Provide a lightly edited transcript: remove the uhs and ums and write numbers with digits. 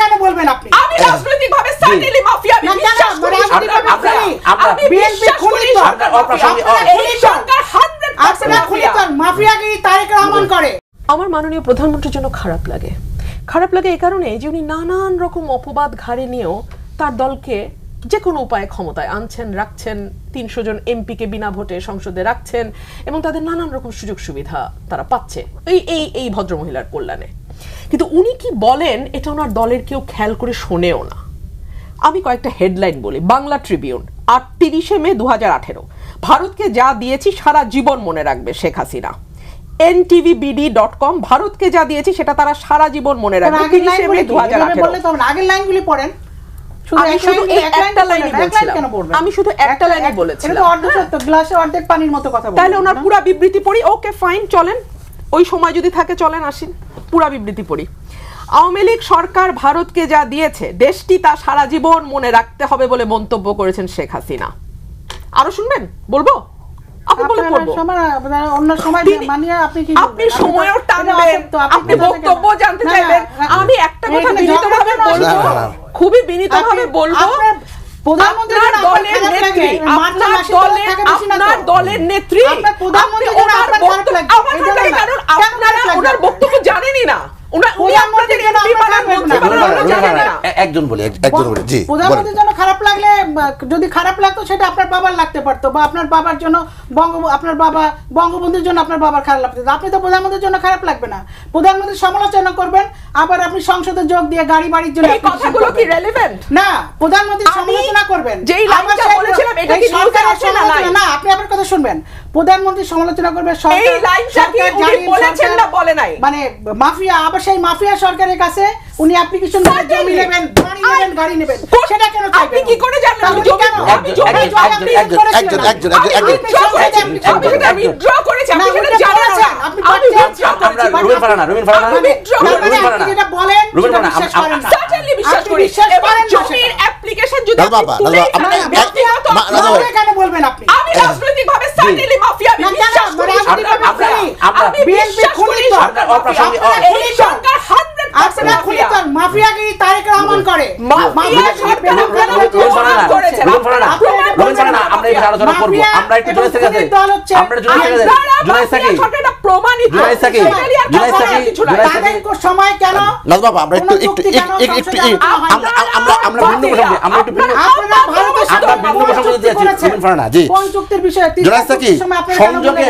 কেন বলবেন আপনি? আমি রাজনৈতিকভাবে সার্টেনলি মাফিয়া আমি বিশ্বাস করি। আমি বিশ্বাস করি এই সরকার 100% মাফিয়াগিরি তারেক রহমান করে। আমার মাননীয় প্রধানমন্ত্রীর জন্য খারাপ লাগে এই কারণে যে উনি নানান রকম অপবাদ ঘাড়ে নিয়েও তার দলকে যে কোনো উপায়ে ক্ষমতায় আনছেন, রাখছেন, 300 জন এমপিকে বিনা ভোটে সংসদে রাখছেন এবং তাদের নানান রকম সুযোগ সুবিধা তারা পাচ্ছে এই ভদ্রমহিলার কল্যাণে। কিন্তু উনি কি বলেন এটা ওনার দলের কেউ খেয়াল করে শোনেও না। আমি কয়েকটা হেডলাইন বলি। বাংলা ট্রিবিউন ৩৮ মে 2018, ভারতকে যা দিয়েছি সারা জীবন মনে রাখবে শেখ হাসিনা। ntvbd.com, ভারতকে যা দিয়েছি সেটা তারা সারা জীবন মনে রাখবে। ৩০ মে 2018। আগের লাইনগুলি পড়েন। আমি শুধু একটা লাইনই বলছিলাম। আমি শুধু একটা লাইনই বলেছিলাম। এটা অর্ধ সত্য, গ্লাসে অর্ধেক পানির মতো কথা বলেন। তাহলে ওনার পুরো বিবৃতি পড়ি। ওকে ফাইন, চলেন ওই সময় যদি থাকে চলেন আসেন পুরো বিবৃতি পড়ি। আওয়ামী লীগ সরকার ভারতকে যা দিয়েছে দেশটি তা সারা জীবন মনে রাখতে হবে বলে মন্তব্য করেছেন শেখ হাসিনা। আরো শুনবেন? বলবো? আপনি বলে পড়বো। অন্য সময় মানিয়ে আপনি কি আপনি সময়ও টানবেন, আপনি বক্তব্য জানতে চাইবেন। আমি একটা কথা বিনীতভাবে বলবো, খুবই বিনীতভাবে বলবো, আপনার দলের নেত্রী ওনার বক্তব্য জানেনই না। একজন বলি জি, প্রধানমন্ত্রীর জন্য খারাপ লাগলে, যদি খারাপ লাগতো সেটা আপনার বাবার লাগতে পারতো, বা আপনার বাবার জন্য আপনার বাবা বঙ্গবন্ধুর জন্য আপনার বাবার খারাপ লাগতো। আপনি তো প্রধানমন্ত্রীর জন্য খারাপ লাগবে না। প্রধানমন্ত্রী সমালোচনা করবেন, আবার আপনি সংসদে যোগ দিয়ে গাড়ি বাড়ির জন্য কথাগুলো কি রেলেভেন্ট না? প্রধানমন্ত্রী সমালোচনা করবেন, যেই লাইনটা বলেছিলাম এটা কি সরকার সমালোচনা না। আপনি আপনার কথা শুনবেন। প্রধানমন্ত্রী সমালোচনা করবে, এই লাইনটা কি উনি বলেছেন না বলে নাই? মানে মাফিয়া, আবার সেই মাফিয়া সরকারের কাছে উনি অ্যাপ্লিকেশন দেবেন, জমি নেবেন, বাড়ি নেবেন, গাড়ি নেবেন, সেটা কেন চাইবেন? আপনি কি করে জানেন? আমি জমি একজন উইথড্র করেছি, আপনি সেটা জানেন না। আপনি রুবেল ফারহানা যেটা বলেন সার্টেনলি বিশ্বাস করি। জমির অ্যাপ্লিকেশন যদি কেন বলবেন আপনি? আমি রাজনৈতিকভাবে সার্টেনলি মাফিয়া আমি বিশ্বাস করি। আমি বিশ্বাস করি এই সরকার 100% মাফিয়াগিরি তারেক রহমান করে। আমরা এখানে আলোচনা করবো। আমরা একটু জুনায়েদ সাকি প্রমাণিত সময় কেন বাবা, আমরা একটু ভিন্ন প্রসঙ্গে দিয়েছি। কোন চুক্তির বিষয়ে জুনায়েদ সাকি সংযোগে